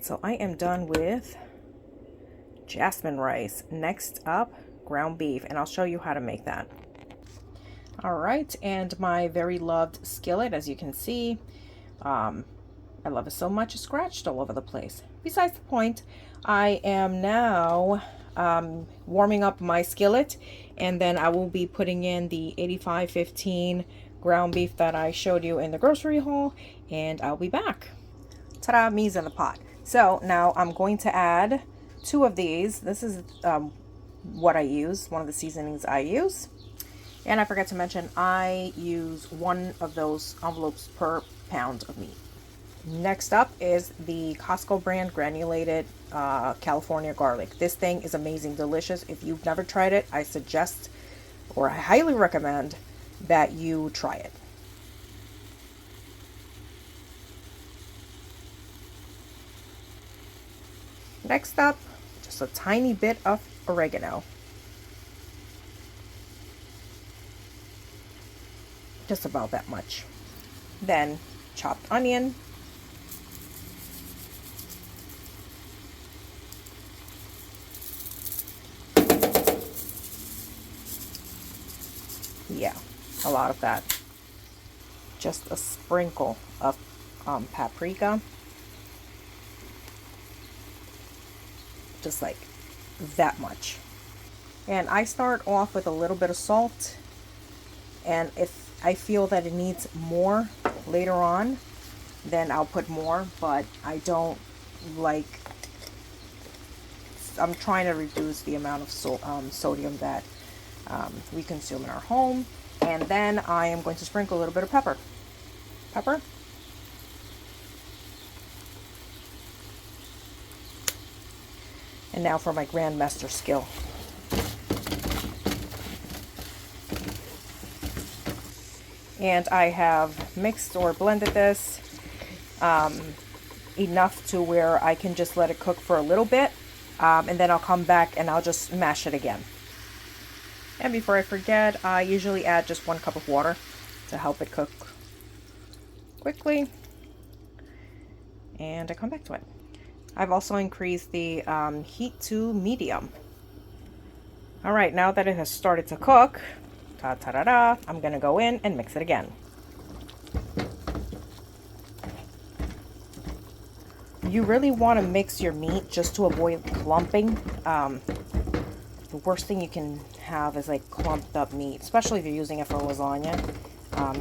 right, so I am done with jasmine rice. Next up, ground beef, and I'll show you how to make that. All right, and my very loved skillet, as you can see, I love it so much, it's scratched all over the place. Besides the point, I am now warming up my skillet, and then I will be putting in the 8515 ground beef that I showed you in the grocery haul, and I'll be back. Ta-da, me's in the pot. So now I'm going to add 2 of these. This is what I use, one of the seasonings I use. And I forgot to mention, I use 1 of those envelopes per pound of meat. Next up is the Costco brand granulated California garlic. This thing is amazing, delicious. If you've never tried it, I suggest, or I highly recommend, that you try it. Next up, just a tiny bit of oregano. Just about that much. Then chopped onion. Yeah, a lot of that. Just a sprinkle of paprika. Just like that much. And I start off with a little bit of salt, and if I feel that it needs more later on, then I'll put more, but I don't like, I'm trying to reduce the amount of sodium that we consume in our home. And then I am going to sprinkle a little bit of pepper. And now for my grandmaster skill. And I have mixed or blended this enough to where I can just let it cook for a little bit, and then I'll come back and I'll just mash it again. And before I forget, I usually add just 1 cup of water to help it cook quickly, and I come back to it. I've also increased the heat to medium. All right, now that it has started to cook, I'm gonna go in and mix it again. You really want to mix your meat just to avoid clumping. The worst thing you can have is like clumped up meat, especially if you're using it for lasagna.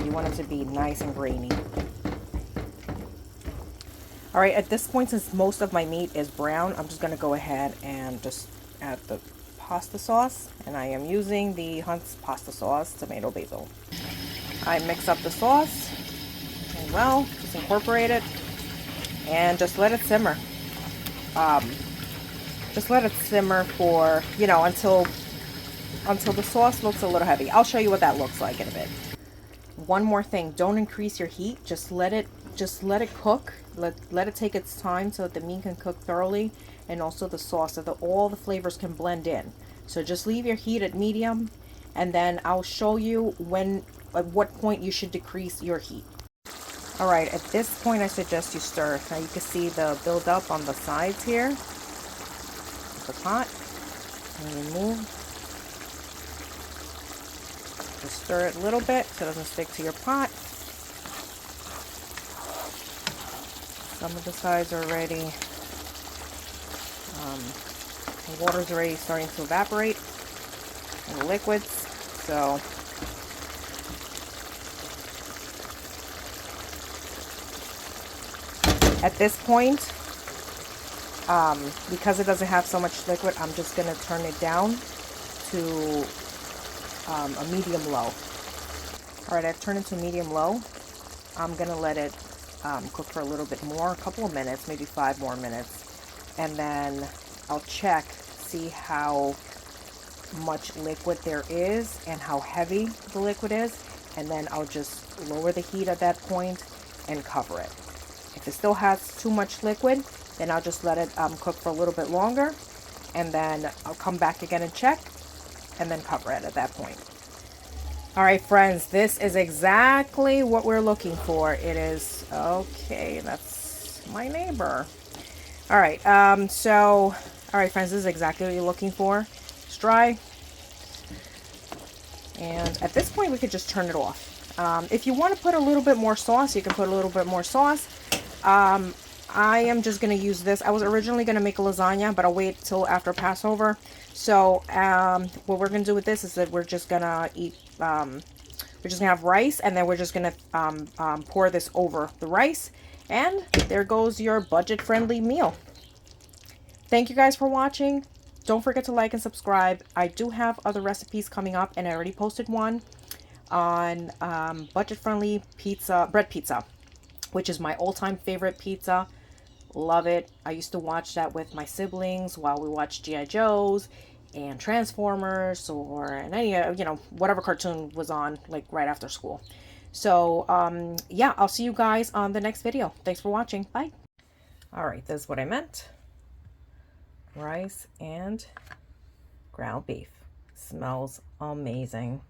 You want it to be nice and grainy. All right, at this point, since most of my meat is brown, I'm just gonna go ahead and just add the pasta sauce, and I am using the Hunt's pasta sauce, tomato basil. I mix up the sauce and well, just incorporate it and just let it simmer. Just let it simmer for, you know, until the sauce looks a little heavy. I'll show you what that looks like in a bit. One more thing, don't increase your heat. Just let it cook. Let it take its time so that the meat can cook thoroughly, and also the sauce, so that all the flavors can blend in. So just leave your heat at medium, and then I'll show you at what point you should decrease your heat. All right, at this point I suggest you stir. Now you can see the buildup on the sides here of the pot. And remove. Just stir it a little bit so it doesn't stick to your pot. Some of the sides are already, the water's already starting to evaporate in the liquids. So at this point, because it doesn't have so much liquid, I'm just going to turn it down to a medium low. All right, I've turned it to medium low. I'm going to let it cook for a little bit more, a couple of minutes, maybe 5 more minutes, and then I'll check, see how much liquid there is and how heavy the liquid is, and then I'll just lower the heat at that point and cover it. If it still has too much liquid, then I'll just let it cook for a little bit longer, and then I'll come back again and check, and then cover it at that point. All right, friends, this is exactly what we're looking for. It is, okay, that's my neighbor. All right, all right, friends, this is exactly what you're looking for. It's dry. And at this point, we could just turn it off. If you want to put a little bit more sauce, you can put a little bit more sauce. I am just going to use this. I was originally going to make a lasagna, but I'll wait till after Passover. So what we're going to do with this is that we're just going to eat, we're just going to have rice, and then we're just going to pour this over the rice. And there goes your budget-friendly meal. Thank you guys for watching. Don't forget to like and subscribe. I do have other recipes coming up, and I already posted one on budget-friendly pizza, bread pizza, which is my all-time favorite pizza. Love it. I used to watch that with my siblings while we watched G.I. Joes and Transformers, or any, whatever cartoon was on, like right after school. So, yeah, I'll see you guys on the next video. Thanks for watching. Bye. All right, this is what I meant. Rice and ground beef. Smells amazing.